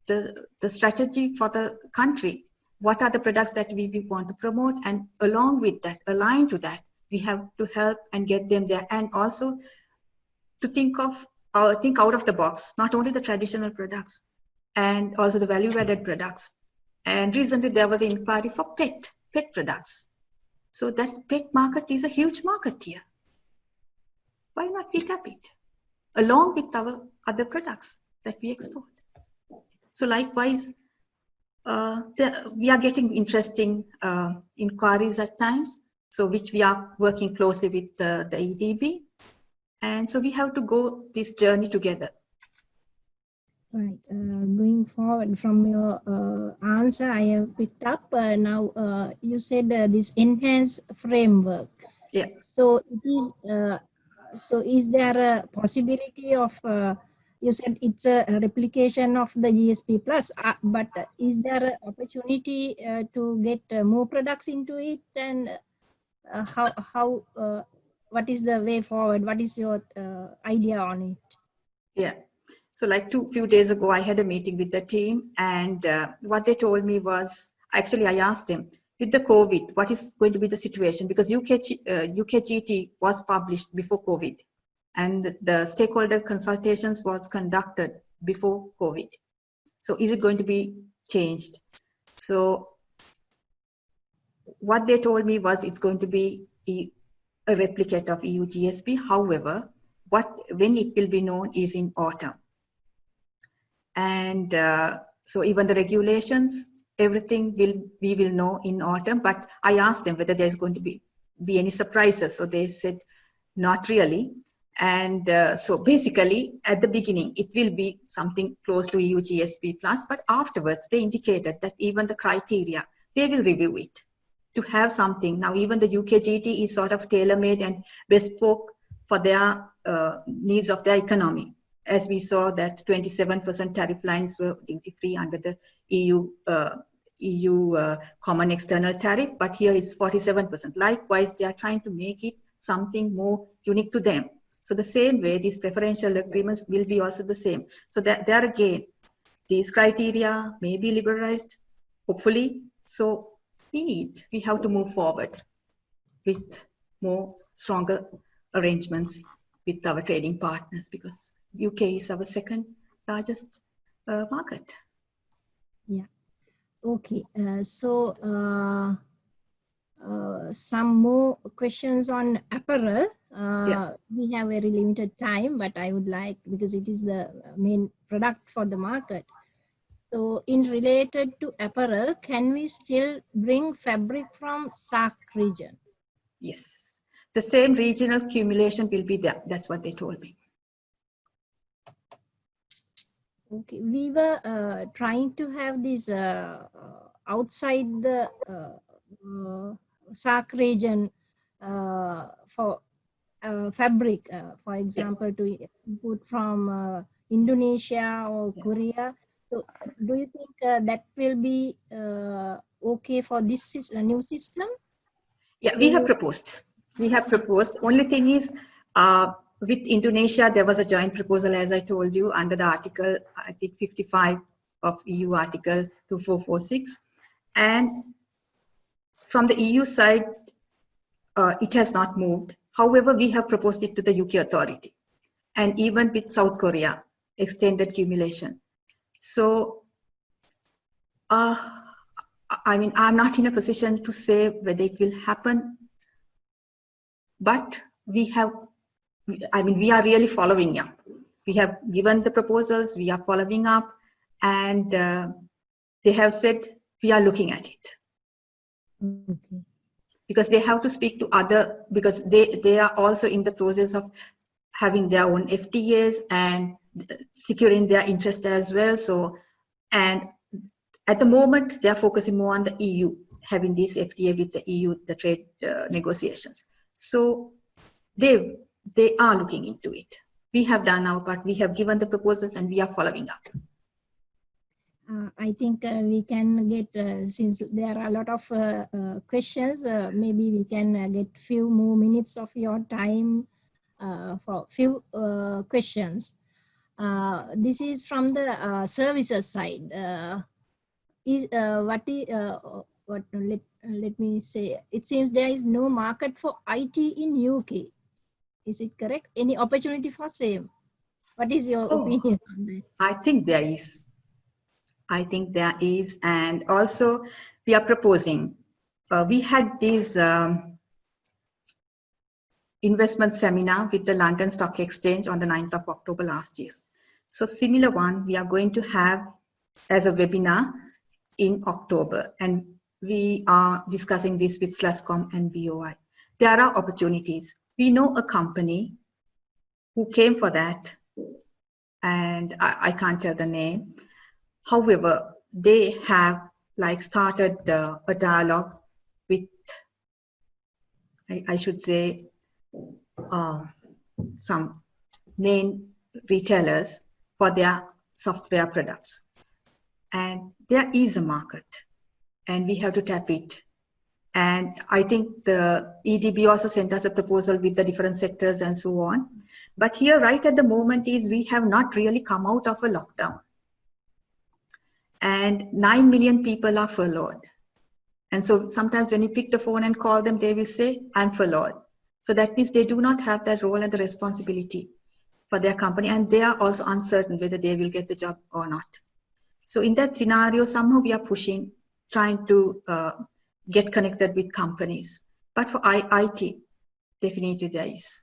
the strategy for the country. What are the products that we want to promote, and along with that, aligned to that, we have to help and get them there, and also to think out of the box, not only the traditional products, and also the value-added products. And recently there was an inquiry for pet products. So that pet market is a huge market here. Why not pick up it along with our other products that we export? So likewise, we are getting interesting inquiries at times, so which we are working closely with the EDB. And so we have to go this journey together. Right. Going forward from your answer, I have picked up now. You said this enhanced framework. Yeah. So it is. So is there a possibility of? You said it's a replication of the GSP plus, but is there an opportunity to get more products into it, and how? What is the way forward? What is your idea on it? Yeah. So like few days ago, I had a meeting with the team, and what they told me was, actually I asked them, with the COVID, what is going to be the situation? Because UKGT was published before COVID, and the stakeholder consultations was conducted before COVID. So is it going to be changed? So what they told me was it's going to be a replicate of EU GSP. However, when it will be known is in autumn. And so even the regulations, everything we will know in autumn. But I asked them whether there's going to be any surprises. So they said, not really. And so basically at the beginning, it will be something close to EU GSP plus, but afterwards they indicated that even the criteria, they will review it to have something. Now, even the UKGT is sort of tailor-made and bespoke for their needs of their economy. As we saw that 27% tariff lines were duty-free under the EU common external tariff, but here it's 47%. Likewise, they are trying to make it something more unique to them. So the same way, these preferential agreements will be also the same. So that there again, these criteria may be liberalized, hopefully. So we have to move forward with more stronger arrangements with our trading partners, because UK is our second largest market. Yeah. Okay. Some more questions on apparel. We have very limited time, but I would like, because it is the main product for the market. So in related to apparel, can we still bring fabric from SAARC region? Yes. The same regional accumulation will be there. That's what they told me. Okay. We were trying to have this outside the SAARC region for fabric, for example, to import from Indonesia or Korea. So do you think that will be okay for this new system? Yeah, we have proposed. We have proposed. Only thing is, with Indonesia, there was a joint proposal, as I told you, under the article, I think 55 of EU Article 2446. And from the EU side, it has not moved. However, we have proposed it to the UK authority, and even with South Korea, extended accumulation. So, I mean, I'm not in a position to say whether it will happen, but we have, I mean, we are really following up. We have given the proposals, we are following up, and they have said we are looking at it. Okay. Because they have to speak to other, because they are also in the process of having their own FTAs and securing their interest as well. So, and at the moment, they are focusing more on the EU, having this FTA with the EU, the trade negotiations. So they are looking into it. We have done our part. We have given the proposals and we are following up. I think we can get, since there are a lot of questions, maybe we can get few more minutes of your time for few questions. This is from the services side. Let me say, it seems there is no market for IT in UK. Is it correct? Any opportunity for same? What is your Oh, opinion on that? I think there is. I think there is. And also, we are proposing. We had this investment seminar with the London Stock Exchange on the 9th of October last year. So similar one, we are going to have as a webinar in October. And we are discussing this with SLASCOM and BOI. There are opportunities. We know a company who came for that, and I can't tell the name. However, they have like started a dialogue with, I should say, some main retailers for their software products. And there is a market, and we have to tap it. And I think the EDB also sent us a proposal with the different sectors and so on. But here, right at the moment, is we have not really come out of a lockdown. And 9 million people are furloughed. And so sometimes when you pick the phone and call them, they will say, I'm furloughed. So that means they do not have that role and the responsibility for their company. And they are also uncertain whether they will get the job or not. So in that scenario, somehow we are pushing, trying to get connected with companies. But for IT, definitely there is.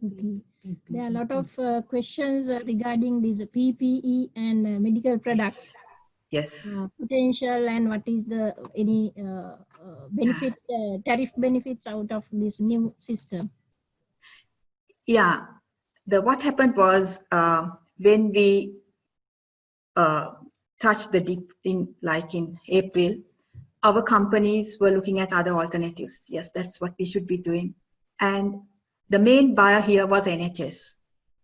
Okay. There are a lot of questions regarding these PPE and medical products. Yes. Potential and what is the any benefit, tariff benefits out of this new system? Yeah. What happened was when we touched the dip in April, our companies were looking at other alternatives. Yes, that's what we should be doing. And the main buyer here was NHS.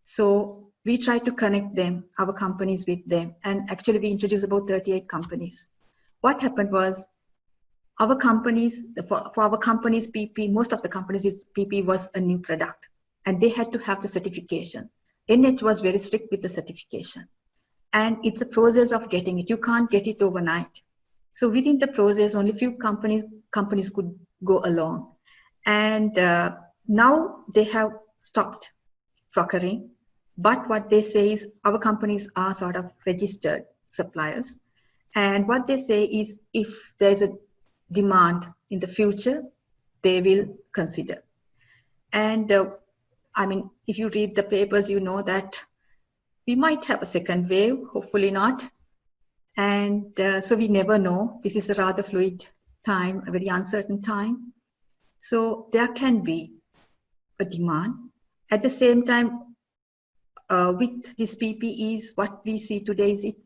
So we tried to connect them, our companies with them. And actually we introduced about 38 companies. What happened was our companies, for our companies, PP, most of the companies, PP was a new product and they had to have the certification. NH was very strict with the certification. And it's a process of getting it. You can't get it overnight. So within the process, only few companies could go along. And now they have stopped procuring. But what they say is our companies are sort of registered suppliers. And what they say is if there's a demand in the future, they will consider. And I mean, if you read the papers, you know that we might have a second wave, hopefully not. And so we never know. This is a rather fluid time, a very uncertain time. So there can be a demand. At the same time, with these PPEs, what we see today is it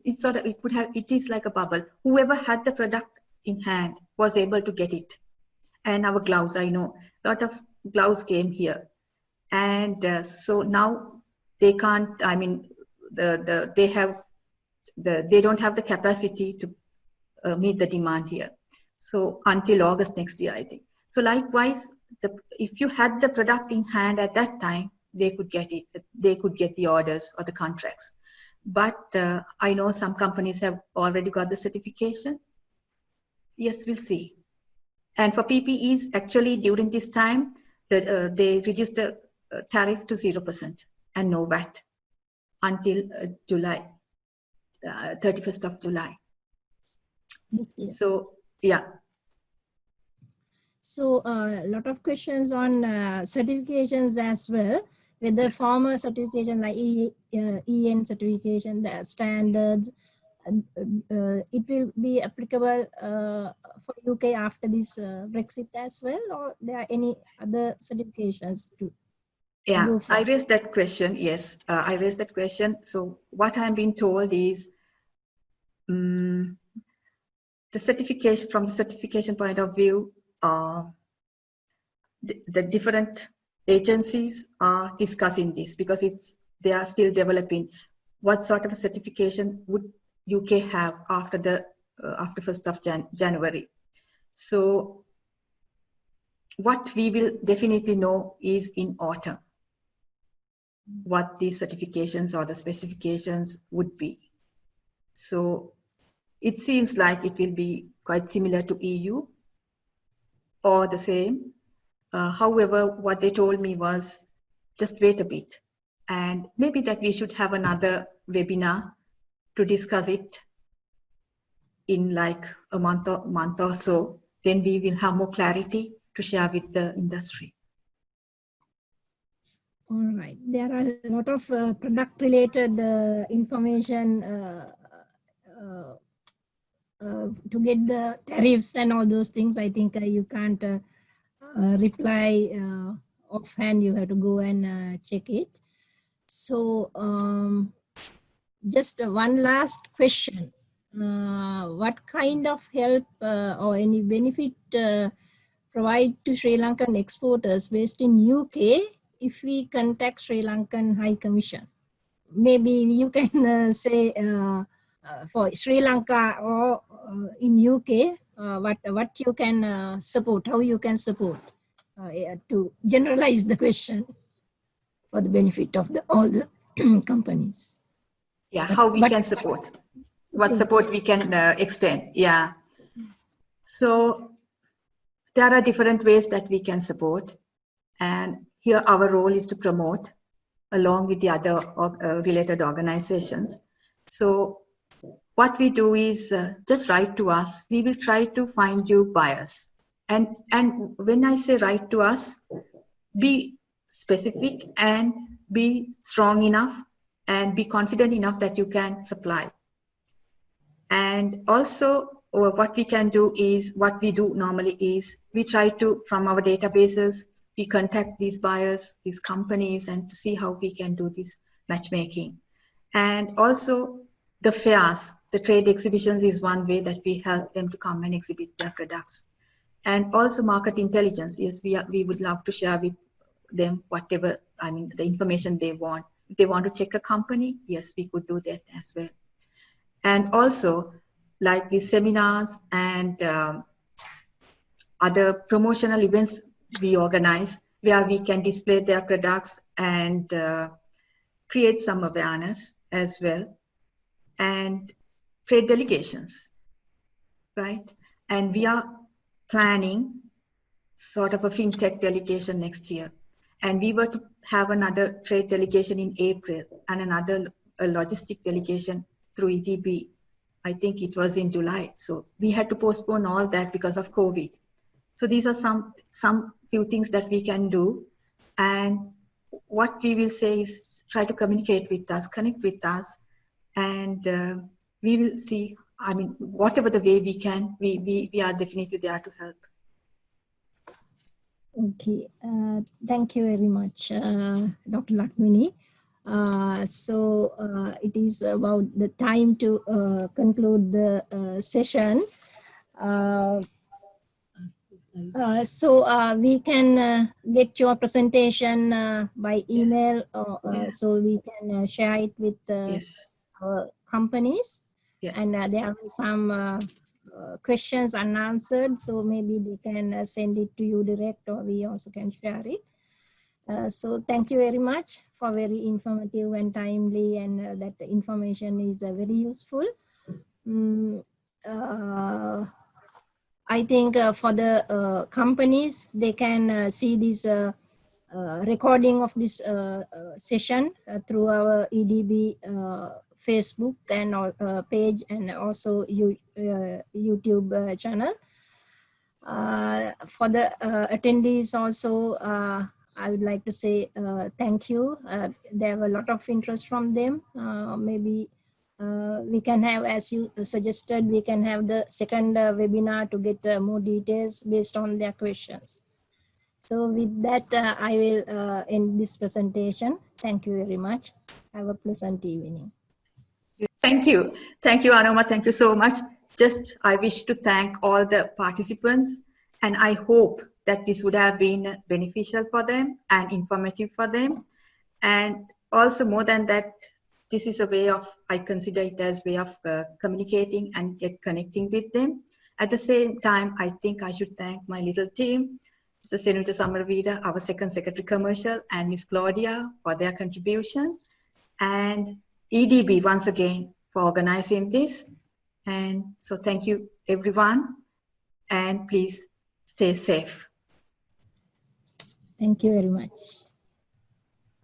is like a bubble. Whoever had the product in hand was able to get it. And our gloves, I know, a lot of gloves came here. And so now they can't, I mean, they don't have the capacity to meet the demand here. So until August next year, I think. So likewise, if you had the product in hand at that time, they could get it. They could get the orders or the contracts. But I know some companies have already got the certification. Yes, we'll see. And for PPEs, actually during this time, they reduced the tariff to 0% and no VAT until July. 31st of July. So, yeah. So a lot of questions on certifications as well, with the former certification like EN certification, the standards, it will be applicable for UK after this Brexit as well, or there are any other certifications too? Yeah, I raised that question. Yes, I raised that question. So what I'm being told is the certification, from the certification point of view, the different agencies are discussing this because they are still developing what sort of a certification would UK have after 1st of January. So what we will definitely know is in autumn what these certifications or the specifications would be. So it seems like it will be quite similar to EU or the same. However, what they told me was just wait a bit, and maybe that we should have another webinar to discuss it in like a month or so. Then we will have more clarity to share with the industry. All right. There are a lot of product-related information to get the tariffs and all those things. I think you can't reply offhand. You have to go and check it. So just one last question. What kind of help or any benefit provide to Sri Lankan exporters based in UK if we contact Sri Lankan High Commission? Maybe you can say for Sri Lanka or in UK, what you can support, how you can support to generalize the question for the benefit of all the companies. Yeah, how we can support, what support we can extend. Yeah. So there are different ways that we can support, and here our role is to promote along with the other related organizations. So what we do is just write to us. We will try to find you buyers. And when I say write to us, be specific and be strong enough and be confident enough that you can supply. And also what we can do is, what we do normally is, we try to, from our databases, we contact these buyers, these companies, and to see how we can do this matchmaking. And also the fairs, the trade exhibitions is one way that we help them to come and exhibit their products. And also market intelligence. Yes, we would love to share with them whatever, I mean, the information they want. If they want to check a company, yes, we could do that as well. And also like the seminars and other promotional events we organize where we can display their products and create some awareness as well. And trade delegations, right? And we are planning sort of a fintech delegation next year. And we were to have another trade delegation in April and another logistic delegation through EDB. I think it was in July. So we had to postpone all that because of COVID. So these are some few things that we can do. And what we will say is try to communicate with us, connect with us, and we will see, I mean, whatever the way we can, we are definitely there to help. Okay, thank you very much, Dr. Lakmini. So it is about the time to conclude the session. So we can get your presentation by email, so we can share it with Yes. our companies. Yeah. And there are some questions unanswered, so maybe they can send it to you direct, or we also can share it. So thank you very much for very informative and timely, and that information is very useful. I think for the companies, they can see this recording of this session through our EDB Facebook and page, and also YouTube channel. For the attendees also, I would like to say thank you. There were a lot of interest from them. Maybe we can have, as you suggested, we can have the second webinar to get more details based on their questions. So with that, I will end this presentation. Thank you very much. Have a pleasant evening. Thank you. Thank you, Anoma. Thank you so much. Just, I wish to thank all the participants, and I hope that this would have been beneficial for them and informative for them. And also, more than that, this is a way of, I consider it as way of communicating and get connecting with them. At the same time, I think I should thank my little team, Mr. Senator Samaravida, our Second Secretary Commercial, and Ms. Claudia for their contribution, and EDB once again for organizing this. And so thank you everyone, and please stay safe. Thank you very much.